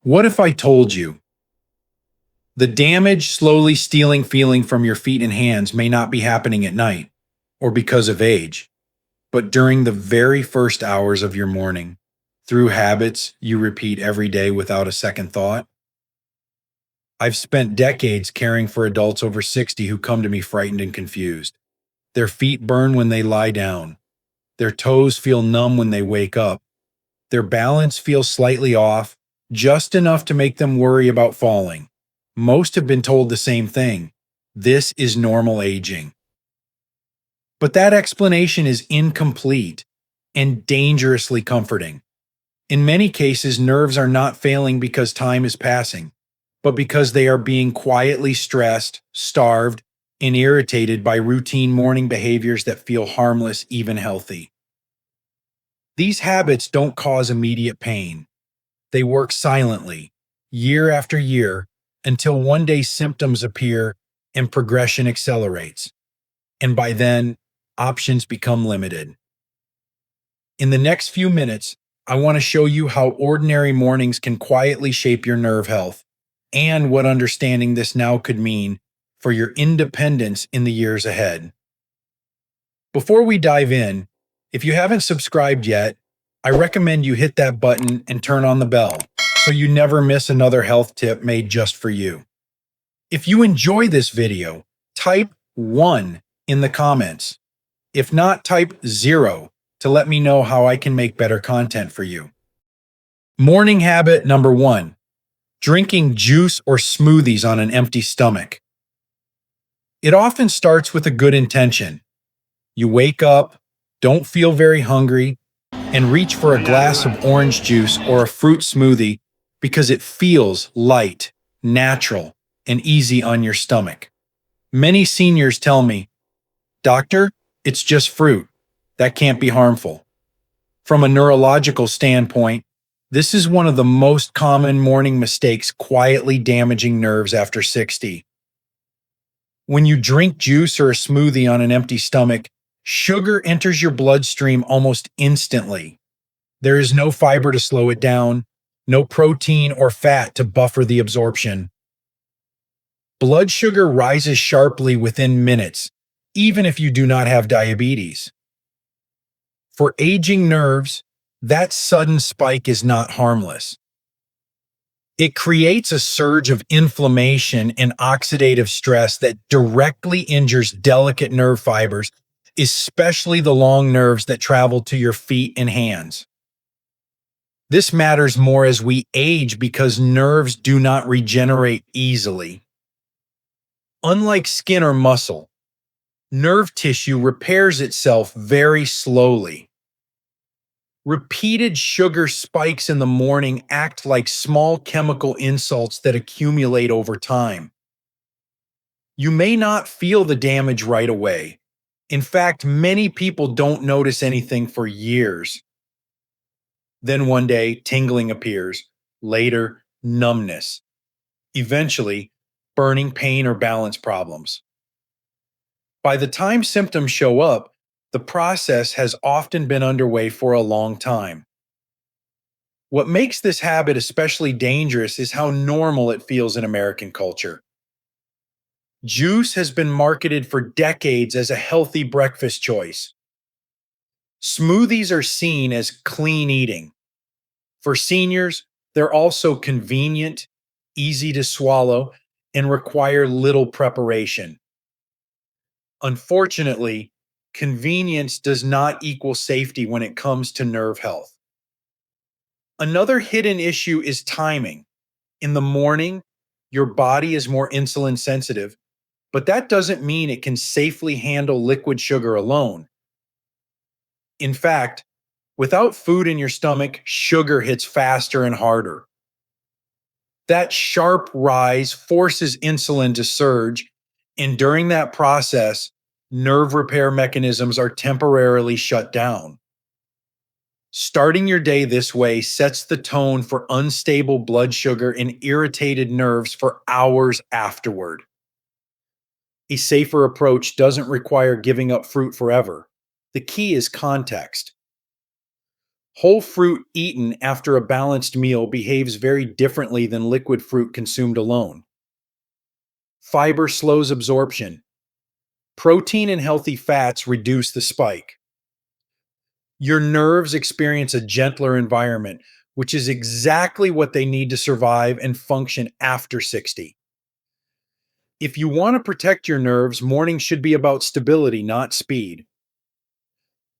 What if I told you the damage slowly stealing feeling from your feet and hands may not be happening at night or because of age, but during the very first hours of your morning, through habits you repeat every day without a second thought? I've spent decades caring for adults over 60 who come to me frightened and confused. Their feet burn when they lie down. Their toes feel numb when they wake up. Their balance feels slightly off, just enough to make them worry about falling. Most have been told the same thing. This is normal aging. But that explanation is incomplete and dangerously comforting. In many cases, nerves are not failing because time is passing, but because they are being quietly stressed, starved, and irritated by routine morning behaviors that feel harmless, even healthy. These habits don't cause immediate pain. They work silently, year after year, until one day symptoms appear and progression accelerates. And by then, options become limited. In the next few minutes, I want to show you how ordinary mornings can quietly shape your nerve health and what understanding this now could mean for your independence in the years ahead. Before we dive in, if you haven't subscribed yet, I recommend you hit that button and turn on the bell so you never miss another health tip made just for you. If you enjoy this video, type 1 in the comments. If not, type 0 to let me know how I can make better content for you. Morning habit number 1, drinking juice or smoothies on an empty stomach. It often starts with a good intention. You wake up, don't feel very hungry, and reach for a glass of orange juice or a fruit smoothie because it feels light, natural, and easy on your stomach. Many seniors tell me, "Doctor, it's just fruit. That can't be harmful." From a neurological standpoint, this is one of the most common morning mistakes quietly damaging nerves after 60. When you drink juice or a smoothie on an empty stomach, sugar enters your bloodstream almost instantly. There is no fiber to slow it down, no protein or fat to buffer the absorption. Blood sugar rises sharply within minutes, even if you do not have diabetes. For aging nerves, that sudden spike is not harmless. It creates a surge of inflammation and oxidative stress that directly injures delicate nerve fibers, especially the long nerves that travel to your feet and hands. This matters more as we age because nerves do not regenerate easily. Unlike skin or muscle, nerve tissue repairs itself very slowly. Repeated sugar spikes in the morning act like small chemical insults that accumulate over time. You may not feel the damage right away. In fact, many people don't notice anything for years. Then one day, tingling appears. Later, numbness. Eventually, burning pain or balance problems. By the time symptoms show up, the process has often been underway for a long time. What makes this habit especially dangerous is how normal it feels in American culture. Juice has been marketed for decades as a healthy breakfast choice. Smoothies are seen as clean eating. For seniors, they're also convenient, easy to swallow, and require little preparation. Unfortunately, convenience does not equal safety when it comes to nerve health. Another hidden issue is timing. In the morning, your body is more insulin sensitive, but that doesn't mean it can safely handle liquid sugar alone. In fact, without food in your stomach, sugar hits faster and harder. That sharp rise forces insulin to surge, and during that process, nerve repair mechanisms are temporarily shut down. Starting your day this way sets the tone for unstable blood sugar and irritated nerves for hours afterward. A safer approach doesn't require giving up fruit forever. The key is context. Whole fruit eaten after a balanced meal behaves very differently than liquid fruit consumed alone. Fiber slows absorption. Protein and healthy fats reduce the spike. Your nerves experience a gentler environment, which is exactly what they need to survive and function after 60. If you want to protect your nerves, mornings should be about stability, not speed.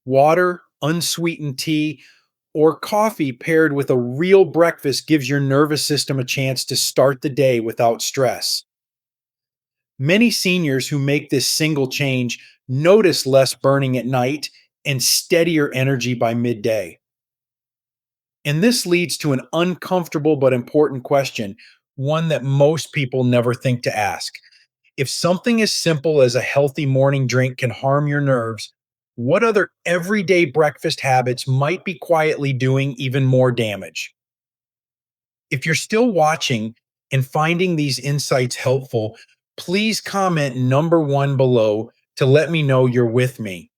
Water, unsweetened tea, or coffee paired with a real breakfast gives your nervous system a chance to start the day without stress. Many seniors who make this single change notice less burning at night and steadier energy by midday. And this leads to an uncomfortable but important question, one that most people never think to ask. If something as simple as a healthy morning drink can harm your nerves, what other everyday breakfast habits might be quietly doing even more damage? If you're still watching and finding these insights helpful, please comment number one below to let me know you're with me.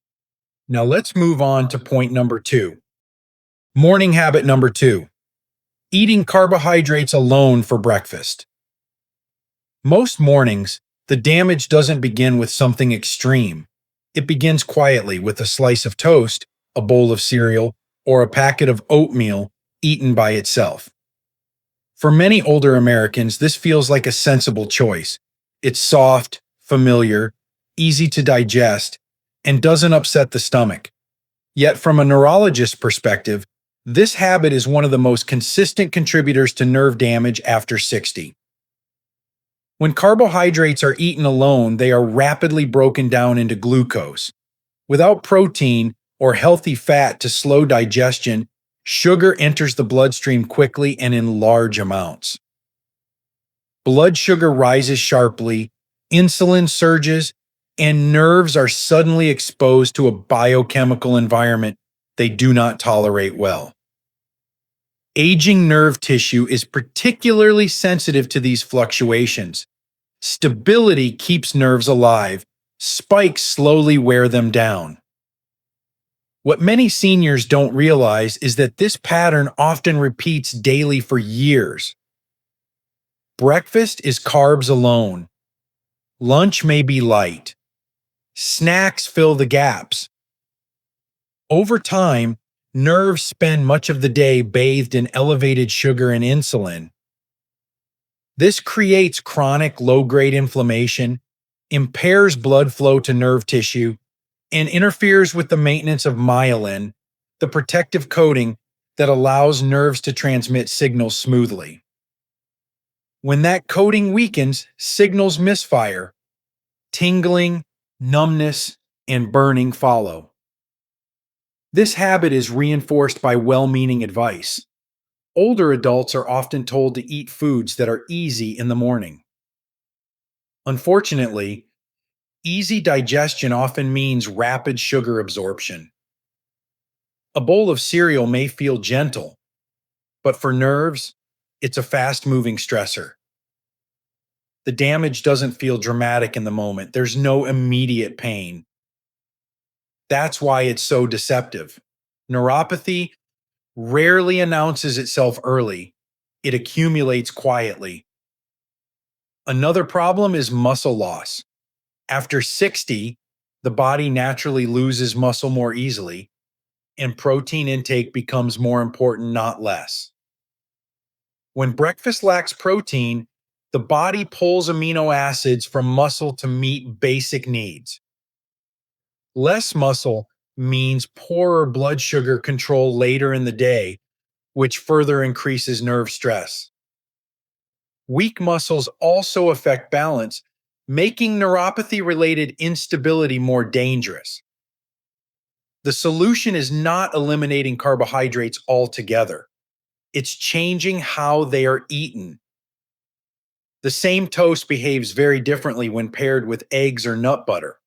Now let's move on to point number two. Morning habit number two, eating carbohydrates alone for breakfast. Most mornings, the damage doesn't begin with something extreme. It begins quietly with a slice of toast, a bowl of cereal, or a packet of oatmeal eaten by itself. For many older Americans, this feels like a sensible choice. It's soft, familiar, easy to digest, and doesn't upset the stomach. Yet, from a neurologist's perspective, this habit is one of the most consistent contributors to nerve damage after 60. When carbohydrates are eaten alone, they are rapidly broken down into glucose. Without protein or healthy fat to slow digestion, sugar enters the bloodstream quickly and in large amounts. Blood sugar rises sharply, insulin surges, and nerves are suddenly exposed to a biochemical environment they do not tolerate well. Aging nerve tissue is particularly sensitive to these fluctuations. Stability keeps nerves alive, spikes slowly wear them down. What many seniors don't realize is that this pattern often repeats daily for years. Breakfast is carbs alone. Lunch may be light. Snacks fill the gaps. Over time, nerves spend much of the day bathed in elevated sugar and insulin. This creates chronic low-grade inflammation, impairs blood flow to nerve tissue, and interferes with the maintenance of myelin, the protective coating that allows nerves to transmit signals smoothly. When that coating weakens, signals misfire. Tingling, numbness, and burning follow. This habit is reinforced by well-meaning advice. Older adults are often told to eat foods that are easy in the morning. Unfortunately, easy digestion often means rapid sugar absorption. A bowl of cereal may feel gentle, but for nerves, it's a fast-moving stressor. The damage doesn't feel dramatic in the moment. There's no immediate pain. That's why it's so deceptive. Neuropathy rarely announces itself early. It accumulates quietly. Another problem is muscle loss. After 60, the body naturally loses muscle more easily, and protein intake becomes more important, not less. When breakfast lacks protein, the body pulls amino acids from muscle to meet basic needs. Less muscle means poorer blood sugar control later in the day, which further increases nerve stress. Weak muscles also affect balance, making neuropathy-related instability more dangerous. The solution is not eliminating carbohydrates altogether. It's changing how they are eaten. The same toast behaves very differently when paired with eggs or nut butter.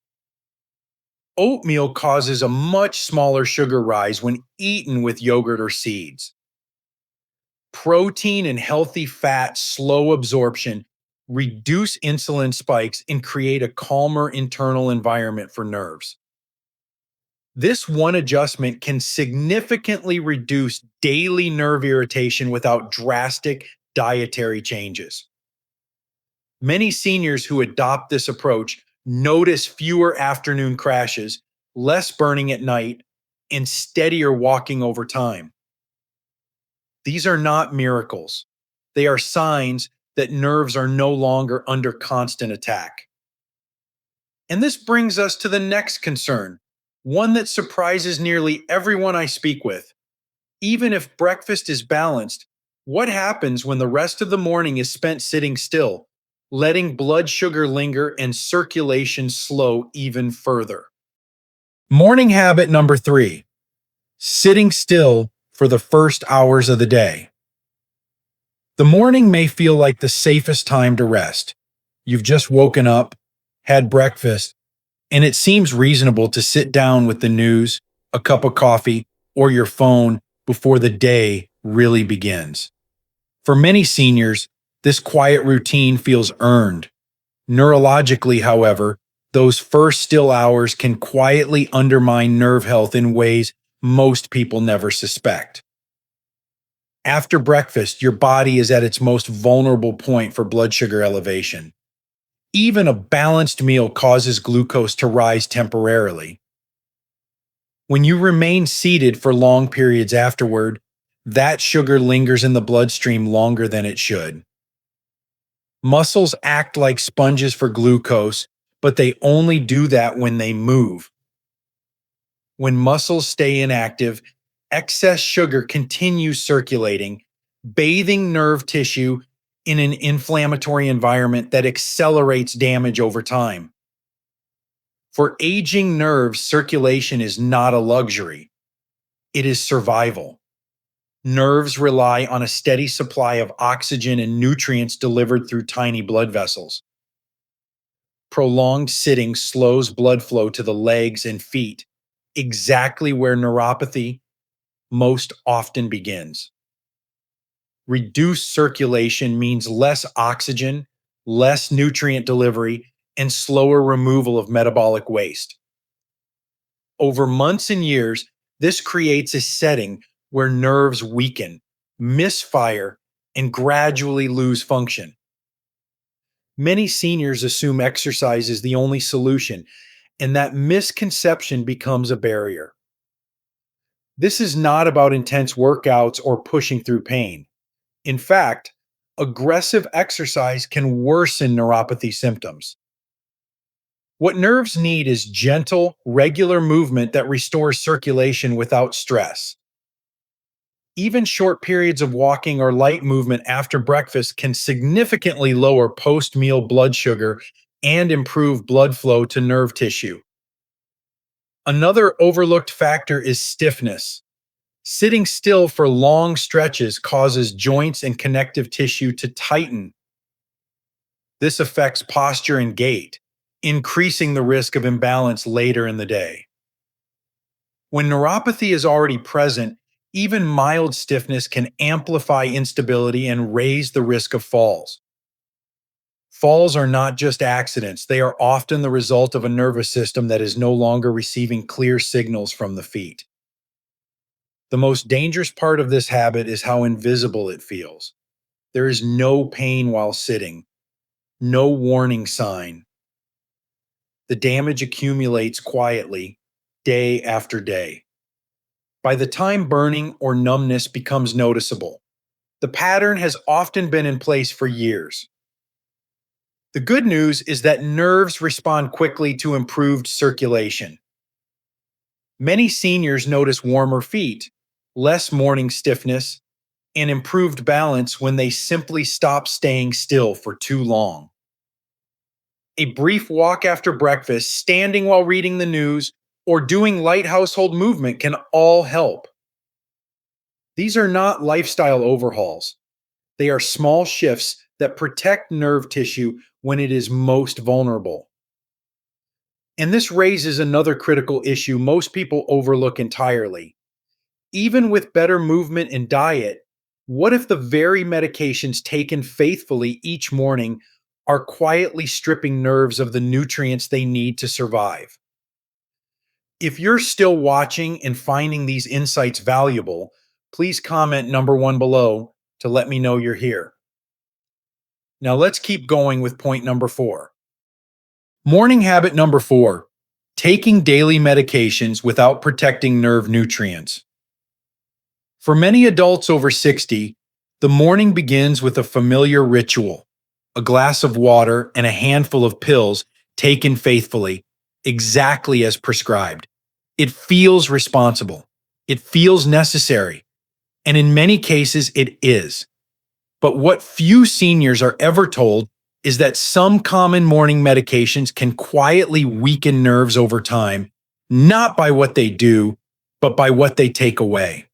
Oatmeal causes a much smaller sugar rise when eaten with yogurt or seeds. Protein and healthy fat slow absorption, reduce insulin spikes, and create a calmer internal environment for nerves. This one adjustment can significantly reduce daily nerve irritation without drastic dietary changes. Many seniors who adopt this approach notice fewer afternoon crashes, less burning at night, and steadier walking over time. These are not miracles. They are signs that nerves are no longer under constant attack. And this brings us to the next concern, one that surprises nearly everyone I speak with. Even if breakfast is balanced, what happens when the rest of the morning is spent sitting still, letting blood sugar linger and circulation slow even further? Morning habit number 3, sitting still for the first hours of the day. The morning may feel like the safest time to rest. You've just woken up, had breakfast, and it seems reasonable to sit down with the news, a cup of coffee, or your phone before the day really begins. For many seniors, this quiet routine feels earned. Neurologically, however, those first still hours can quietly undermine nerve health in ways most people never suspect. After breakfast, your body is at its most vulnerable point for blood sugar elevation. Even a balanced meal causes glucose to rise temporarily. When you remain seated for long periods afterward, that sugar lingers in the bloodstream longer than it should. Muscles act like sponges for glucose, but they only do that when they move. When muscles stay inactive, excess sugar continues circulating, bathing nerve tissue in an inflammatory environment that accelerates damage over time. For aging nerves, circulation is not a luxury, it is survival. Nerves rely on a steady supply of oxygen and nutrients delivered through tiny blood vessels. Prolonged sitting slows blood flow to the legs and feet, exactly where neuropathy most often begins. Reduced circulation means less oxygen, less nutrient delivery, and slower removal of metabolic waste. Over months and years, this creates a setting where nerves weaken, misfire, and gradually lose function. Many seniors assume exercise is the only solution, and that misconception becomes a barrier. This is not about intense workouts or pushing through pain. In fact, aggressive exercise can worsen neuropathy symptoms. What nerves need is gentle, regular movement that restores circulation without stress. Even short periods of walking or light movement after breakfast can significantly lower post meal blood sugar and improve blood flow to nerve tissue. Another overlooked factor is stiffness. Sitting still for long stretches causes joints and connective tissue to tighten. This affects posture and gait, increasing the risk of imbalance later in the day. When neuropathy is already present, even mild stiffness can amplify instability and raise the risk of falls. Falls are not just accidents, they are often the result of a nervous system that is no longer receiving clear signals from the feet. The most dangerous part of this habit is how invisible it feels. There is no pain while sitting, no warning sign. The damage accumulates quietly, day after day. By the time burning or numbness becomes noticeable, the pattern has often been in place for years. The good news is that nerves respond quickly to improved circulation. Many seniors notice warmer feet, less morning stiffness, and improved balance when they simply stop staying still for too long. A brief walk after breakfast, standing while reading the news, or doing light household movement can all help. These are not lifestyle overhauls. They are small shifts that protect nerve tissue when it is most vulnerable. And this raises another critical issue most people overlook entirely. Even with better movement and diet, what if the very medications taken faithfully each morning are quietly stripping nerves of the nutrients they need to survive? If you're still watching and finding these insights valuable, please comment number 1 below to let me know you're here. Now let's keep going with point number 4. Morning habit number 4, taking daily medications without protecting nerve nutrients. For many adults over 60, the morning begins with a familiar ritual, a glass of water and a handful of pills taken faithfully, exactly as prescribed. It feels responsible. It feels necessary. And in many cases, it is. But what few seniors are ever told is that some common morning medications can quietly weaken nerves over time, not by what they do, but by what they take away.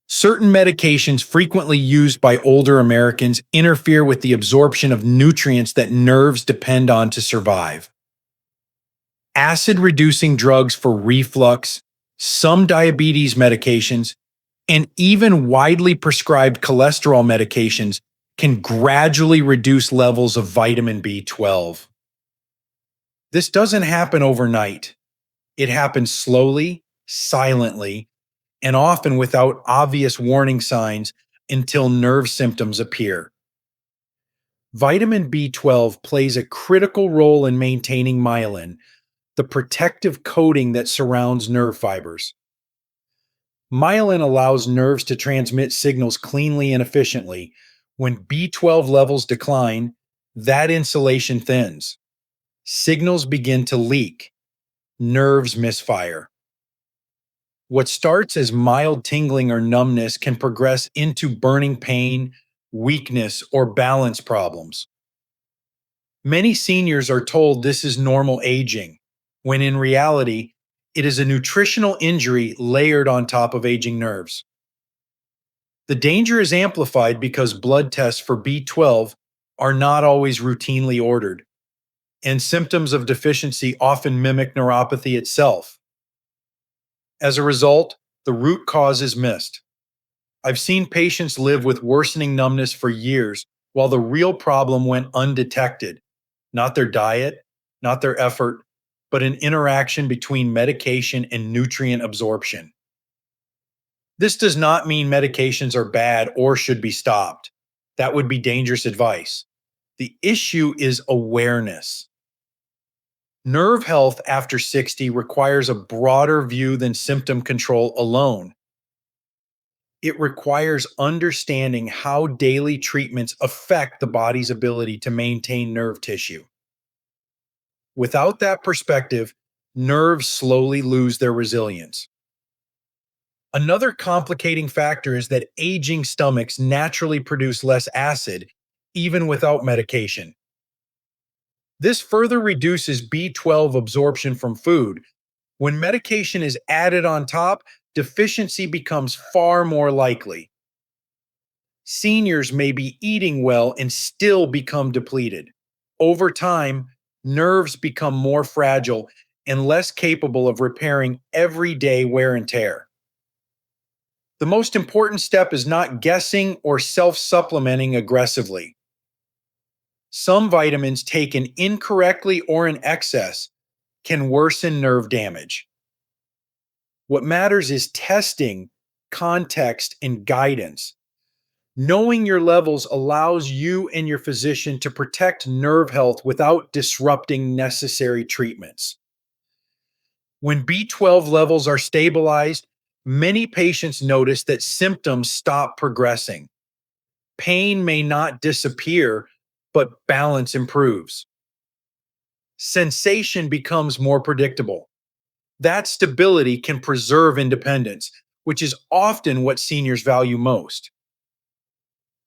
Certain medications frequently used by older Americans interfere with the absorption of nutrients that nerves depend on to survive. Acid-reducing drugs for reflux, some diabetes medications, and even widely prescribed cholesterol medications can gradually reduce levels of vitamin B12. This doesn't happen overnight. It happens slowly, silently, and often without obvious warning signs until nerve symptoms appear. Vitamin B12 plays a critical role in maintaining myelin, the protective coating that surrounds nerve fibers. Myelin allows nerves to transmit signals cleanly and efficiently. When B12 levels decline, that insulation thins. Signals begin to leak. Nerves misfire. What starts as mild tingling or numbness can progress into burning pain, weakness, or balance problems. Many seniors are told this is normal aging, when in reality, it is a nutritional injury layered on top of aging nerves. The danger is amplified because blood tests for B12 are not always routinely ordered, and symptoms of deficiency often mimic neuropathy itself. As a result, the root cause is missed. I've seen patients live with worsening numbness for years while the real problem went undetected. Not their diet, not their effort, but an interaction between medication and nutrient absorption. This does not mean medications are bad or should be stopped. That would be dangerous advice. The issue is awareness. Nerve health after 60 requires a broader view than symptom control alone. It requires understanding how daily treatments affect the body's ability to maintain nerve tissue. Without that perspective, nerves slowly lose their resilience. Another complicating factor is that aging stomachs naturally produce less acid, even without medication. This further reduces B12 absorption from food. When medication is added on top, deficiency becomes far more likely. Seniors may be eating well and still become depleted. Over time, nerves become more fragile and less capable of repairing everyday wear and tear. The most important step is not guessing or self-supplementing aggressively. Some vitamins taken incorrectly or in excess can worsen nerve damage. What matters is testing, context, and guidance. Knowing your levels allows you and your physician to protect nerve health without disrupting necessary treatments. When B12 levels are stabilized, many patients notice that symptoms stop progressing. Pain may not disappear, but balance improves. Sensation becomes more predictable. That stability can preserve independence, which is often what seniors value most.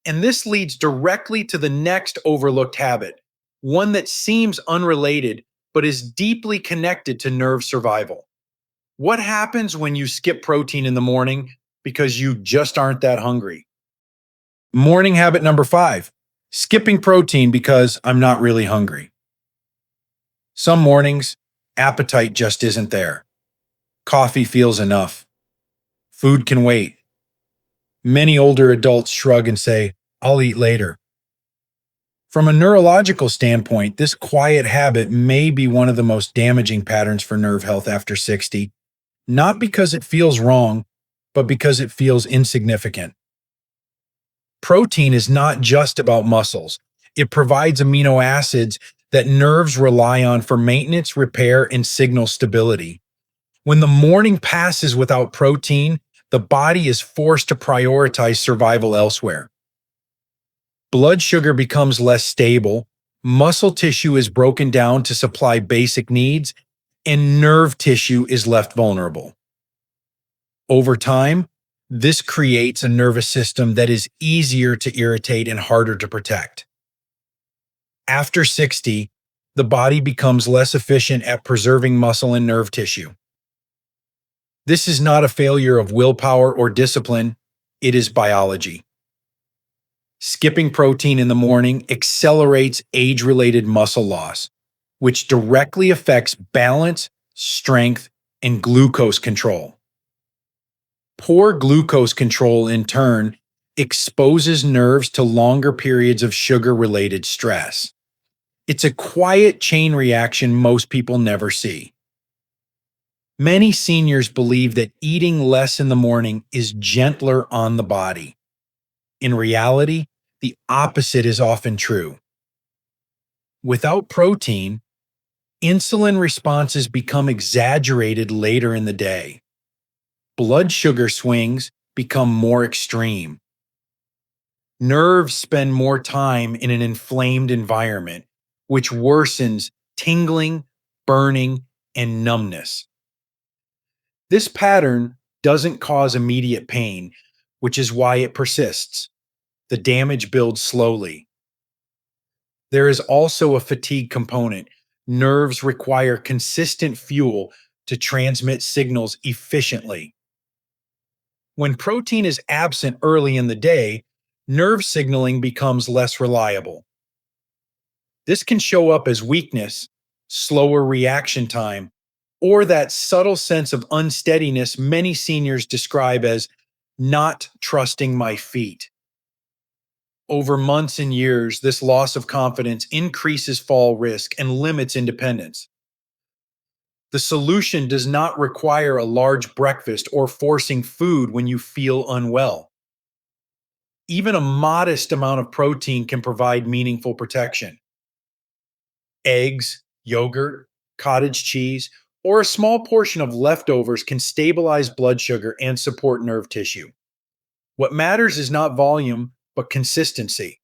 And this leads directly to the next overlooked habit, one that seems unrelated but is deeply connected to nerve survival. What happens when you skip protein in the morning because you just aren't that hungry? Morning habit number 5, skipping protein because I'm not really hungry. Some mornings, appetite just isn't there. Coffee feels enough. Food can wait. Many older adults shrug and say, I'll eat later. From a neurological standpoint, this quiet habit may be one of the most damaging patterns for nerve health after 60, not because it feels wrong, but because it feels insignificant. Protein is not just about muscles. It provides amino acids that nerves rely on for maintenance, repair, and signal stability. When the morning passes without protein, the body is forced to prioritize survival elsewhere. Blood sugar becomes less stable, muscle tissue is broken down to supply basic needs, and nerve tissue is left vulnerable. Over time, this creates a nervous system that is easier to irritate and harder to protect. After 60, the body becomes less efficient at preserving muscle and nerve tissue. This is not a failure of willpower or discipline, it is biology. Skipping protein in the morning accelerates age-related muscle loss, which directly affects balance, strength, and glucose control. Poor glucose control, in turn, exposes nerves to longer periods of sugar-related stress. It's a quiet chain reaction most people never see. Many seniors believe that eating less in the morning is gentler on the body. In reality, the opposite is often true. Without protein, insulin responses become exaggerated later in the day. Blood sugar swings become more extreme. Nerves spend more time in an inflamed environment, which worsens tingling, burning, and numbness. This pattern doesn't cause immediate pain, which is why it persists. The damage builds slowly. There is also a fatigue component. Nerves require consistent fuel to transmit signals efficiently. When protein is absent early in the day, nerve signaling becomes less reliable. This can show up as weakness, slower reaction time, or that subtle sense of unsteadiness many seniors describe as not trusting my feet. Over months and years, this loss of confidence increases fall risk and limits independence. The solution does not require a large breakfast or forcing food when you feel unwell. Even a modest amount of protein can provide meaningful protection. Eggs, yogurt, cottage cheese, or a small portion of leftovers can stabilize blood sugar and support nerve tissue. What matters is not volume, but consistency.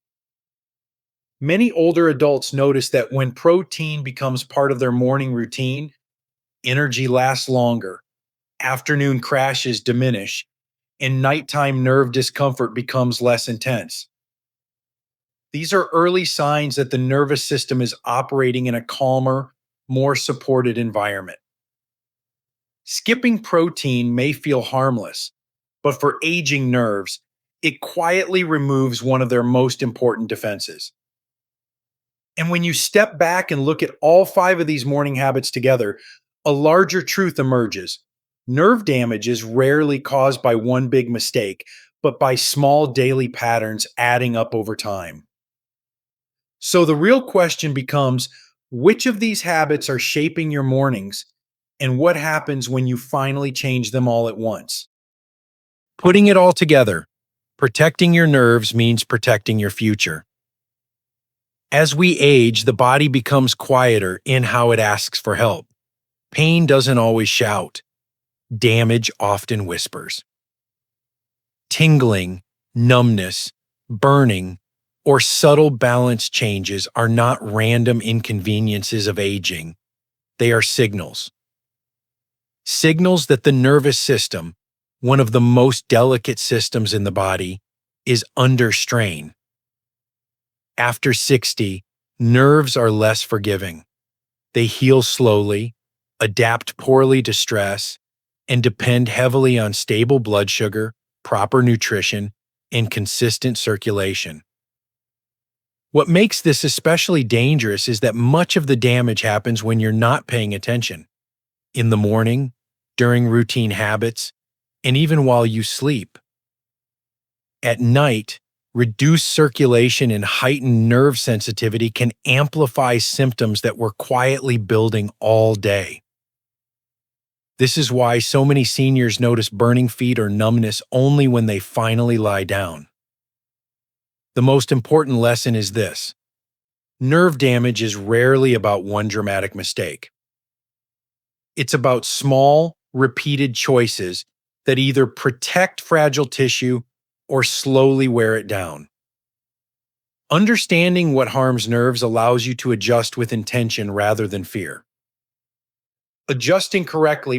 Many older adults notice that when protein becomes part of their morning routine, energy lasts longer, afternoon crashes diminish, and nighttime nerve discomfort becomes less intense. These are early signs that the nervous system is operating in a calmer, more supported environment. Skipping protein may feel harmless, but for aging nerves, it quietly removes one of their most important defenses. And when you step back and look at all 5 of these morning habits together, a larger truth emerges. Nerve damage is rarely caused by one big mistake, but by small daily patterns adding up over time. So the real question becomes, which of these habits are shaping your mornings, and what happens when you finally change them all at once? Putting it all together, protecting your nerves means protecting your future. As we age, the body becomes quieter in how it asks for help. Pain doesn't always shout. Damage often whispers. Tingling, numbness, burning, or subtle balance changes are not random inconveniences of aging. They are signals. Signals that the nervous system, one of the most delicate systems in the body, is under strain. After 60, nerves are less forgiving. They heal slowly, adapt poorly to stress, and depend heavily on stable blood sugar, proper nutrition, and consistent circulation. What makes this especially dangerous is that much of the damage happens when you're not paying attention. In the morning, during routine habits, and even while you sleep. At night, Reduced circulation and heightened nerve sensitivity can amplify symptoms that were quietly building all day. This is why so many seniors notice burning feet or numbness only when they finally lie down. The most important lesson is this: nerve damage is rarely about one dramatic mistake. It's about small, repeated choices that either protect fragile tissue or slowly wear it down. Understanding what harms nerves allows you to adjust with intention rather than fear. Adjusting correctly,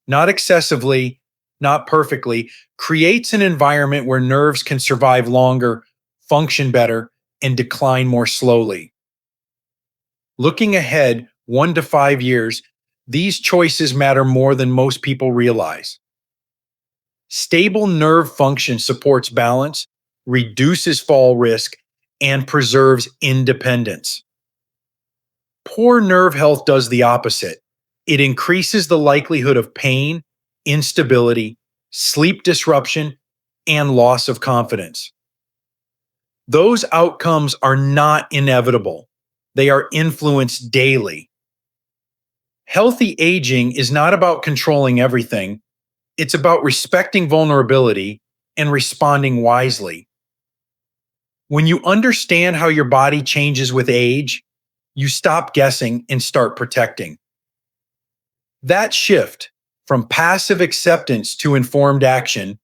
not excessively, not perfectly, creates an environment where nerves can survive longer, function better, and decline more slowly. Looking ahead 1 to 5 years, these choices matter more than most people realize. Stable nerve function supports balance, reduces fall risk, and preserves independence. Poor nerve health does the opposite. It increases the likelihood of pain, instability, sleep disruption, and loss of confidence. Those outcomes are not inevitable. They are influenced daily. Healthy aging is not about controlling everything. It's about respecting vulnerability and responding wisely. When you understand how your body changes with age, you stop guessing and start protecting. That shift from passive acceptance to informed action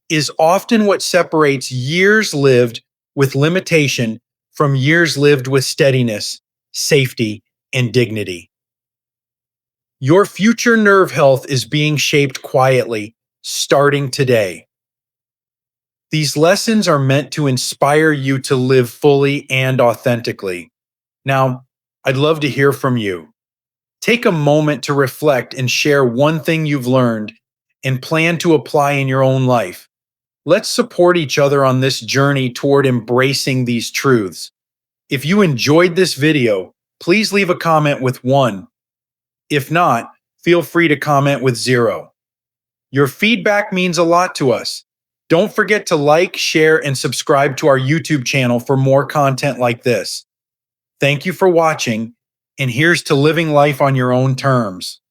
is often what separates years lived with limitation from years lived with steadiness, safety, and dignity. Your future nerve health is being shaped quietly, starting today. These lessons are meant to inspire you to live fully and authentically. Now, I'd love to hear from you. Take a moment to reflect and share one thing you've learned and plan to apply in your own life. Let's support each other on this journey toward embracing these truths. If you enjoyed this video, please leave a comment with 1. If not, feel free to comment with 0. Your feedback means a lot to us. Don't forget to like, share, and subscribe to our YouTube channel for more content like this. Thank you for watching, and here's to living life on your own terms.